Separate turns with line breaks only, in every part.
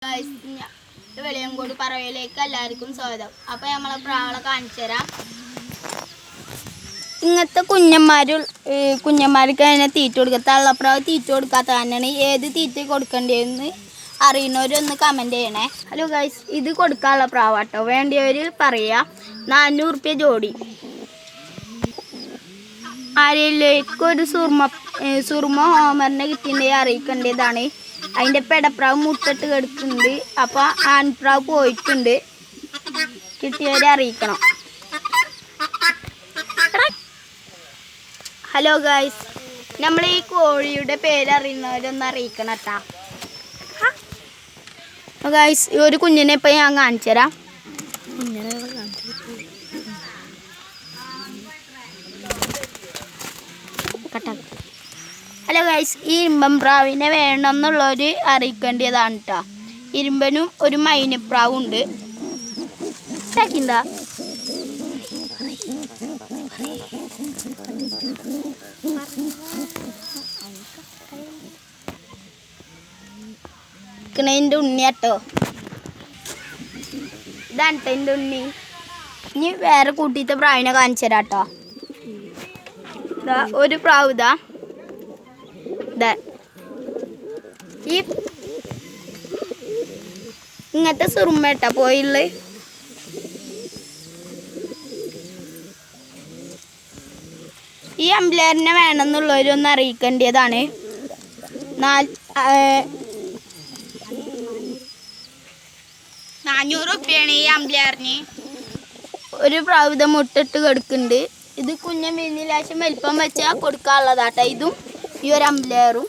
വെളിയങ്കോട് പറവയിലേക്ക് എല്ലാവർക്കും സ്വാഗതം. അപ്പോൾ നമ്മളെ പ്രാവളെ കാണിച്ചു തരാം. ഇങ്ങനത്തെ കുഞ്ഞന്മാർക്ക് അതിനെ തീറ്റ കൊടുക്കുക. തള്ളപ്രാവ് തീറ്റ കൊടുക്കാത്ത തന്നെയാണ്. ഏത് തീറ്റ കൊടുക്കേണ്ടതെന്ന് അറിയുന്നവരൊന്ന് കമൻറ്റ് ചെയ്യണേ. ഹലോ ഗൈസ്, ഇത് കൊടുക്കാനുള്ള പ്രാവാട്ടോ. വേണ്ടിയവർ പറയുക. 400 റുപ്യ ജോഡി. ആരെയിലേക്ക് ഒരു സുറുമ ഹോമറിനെ കിട്ടിയിട്ടുണ്ടെങ്കിൽ അറിയിക്കേണ്ടതാണ്. അതിൻ്റെ പെടപ്രാവ് മുട്ടിട്ട് കിടക്കുന്നുണ്ട്. അപ്പോൾ ആൺപ്രാവ് പോയിട്ടുണ്ട്. കിട്ടിയവരെ അറിയിക്കണം. ഹലോ ഗായ്സ്, നമ്മൾ ഈ കോഴിയുടെ പേരറിയുന്നവരൊന്ന് അറിയിക്കണം കേട്ടോ. ഗായ്സ്, ഈ ഒരു കുഞ്ഞിനെ ഇപ്പം ഞാൻ കാണിച്ചു തരാം. ഹലോ ഗൈസ്, ഈ ഇരുമ്പൻ പ്രാവിനെ വേണമെന്നുള്ളവർ അറിയിക്കേണ്ടതാണ് കേട്ടോ. ഇരുമ്പനും ഒരു മൈനപ്രാവും ഉണ്ട്. എൻ്റെ ഉണ്ണി കേട്ടോ. ഇതാണ് കേട്ടോ എൻ്റെ ഉണ്ണി. ഇനി വേറെ കൂട്ടിയത്തെ പ്രാവിനെ കാണിച്ചു തരാം കേട്ടോ. ഒരു പ്രാവ് ഇതാ. ഈ ഇങ്ങനത്തെ സുറുമേട്ടാ പോയിള്ള. ഈ അംബ്ലേറിനെ വേണമെന്നുള്ളവരൊന്ന് അറിയിക്കേണ്ടതാണ്. 400 റുപ്യാണ് ഈ അംബ്ലേറിന്. ഒരു പ്രാവിധ മുട്ടിട്ട് കിടക്കുന്നുണ്ട്. ഇത് കുഞ്ഞൻ മീനിലാശം വലിപ്പം വെച്ചാൽ കൊടുക്കാനുള്ളതാട്ടോ. ഇതും ഈ ഒരു അംബ്ലേറും.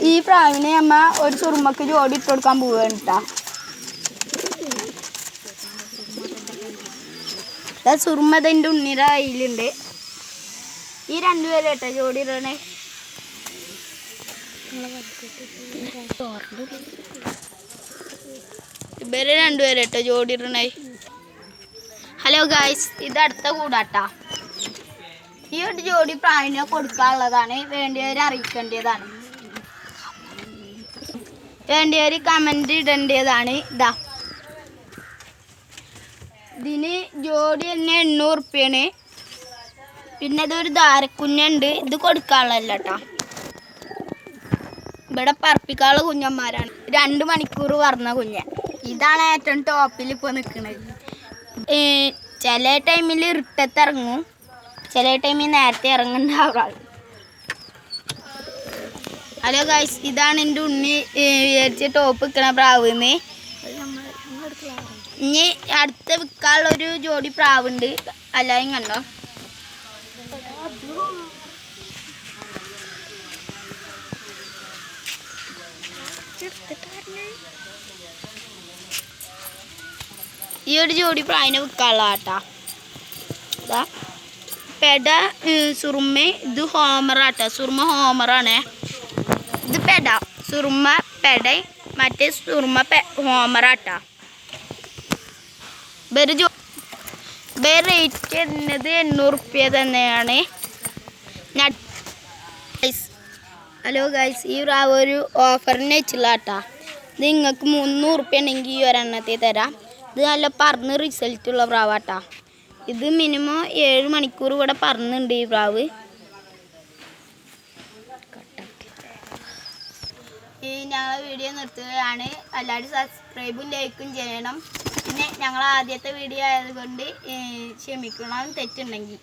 ഈ പ്രാവിനെ അമ്മ ഒരു സുറുമക്ക് ജോഡി ഇട്ട് കൊടുക്കാൻ പോവുകയാണ് കേട്ടോ. സുറുമതിൻ്റെ ഉണ്ണിയുടെ കയ്യിലുണ്ട്. ഈ രണ്ടുപേരും കേട്ടോ ജോഡി ഇടണേ. ഇവര് രണ്ടുപേരും കേട്ടോ ജോഡി ഇടണേ. ഹലോ ഗായ്സ്, ഇത് അടുത്ത കൂടാട്ടാ. ഈ ഒരു ജോഡി പ്രാവിനെ കൊടുക്കാനുള്ളതാണ്. വേണ്ടിയവർ അറിയിക്കേണ്ടതാണ്. വേണ്ടിയവർ കമൻറ്റ് ഇടേണ്ടതാണ്. ഇതാ, ഇതിന് ജോഡി തന്നെ 800 റുപ്യാണ്. പിന്നെ ഇതൊരു ധാരക്കുഞ്ഞുണ്ട്. ഇത് കൊടുക്കാനുള്ളതല്ല കേട്ടോ. ഇവിടെ പറപ്പിക്കാനുള്ള കുഞ്ഞന്മാരാണ്. 2 മണിക്കൂർ പറഞ്ഞ കുഞ്ഞൻ. ഇതാണ് ഏറ്റവും ടോപ്പിൽ ഇപ്പോൾ നിൽക്കുന്നത്. ചില ടൈമിൽ ഇരുട്ടത്ത് ഇറങ്ങും, ചില ടൈമിൽ നേരത്തെ ഇറങ്ങുന്നുണ്ടാവുക. ഹലോ ഗൈസ്, ഇതാണ് എൻ്റെ ഉണ്ണി വിചാരിച്ച് ടോപ്പ് നിൽക്കണ പ്രാവിന്ന്. ഇനി അടുത്ത വിൽക്കാനുള്ളൊരു ജോഡി പ്രാവുണ്ട്. എല്ലാവരും കണ്ടോ. ഈ ഒരു ജോഡി പ്രാവിനെ വിൽക്കാനുള്ള കേട്ടോ. ഇതാ പെട സുറുമ. ഇത് ഹോമറാട്ടോ. സുറുമ ഹോമറാണ്. ഇത് പെട സുറുമ പെട, മറ്റേ സുറുമ ഹോമറാട്ടോ. റേറ്റ് വരുന്നത് 800 റുപ്യ തന്നെയാണ്. ഹലോ ഗൈസ്, ഈ പ്രാവ് ഒരു ഓഫറിന് വെച്ചില്ല കേട്ടോ. ഇത് നിങ്ങൾക്ക് 300 റുപ്യ ഉണ്ടെങ്കിൽ ഈ ഒരെണ്ണത്തിൽ തരാം. ഇത് നല്ല പറന്ന് റിസൾട്ടുള്ള പ്രാവാട്ടാ. ഇത് മിനിമം 7 മണിക്കൂർ ഇവിടെ പറന്നുണ്ട് ഈ പ്രാവ്. ഞങ്ങളെ വീഡിയോ നിർത്തുകയാണ്. എല്ലാവരും സബ്സ്ക്രൈബും ലൈക്കും ചെയ്യണം. പിന്നെ ഞങ്ങൾ ആദ്യത്തെ വീഡിയോ ആയതുകൊണ്ട് ക്ഷമിക്കണം തെറ്റുണ്ടെങ്കിൽ.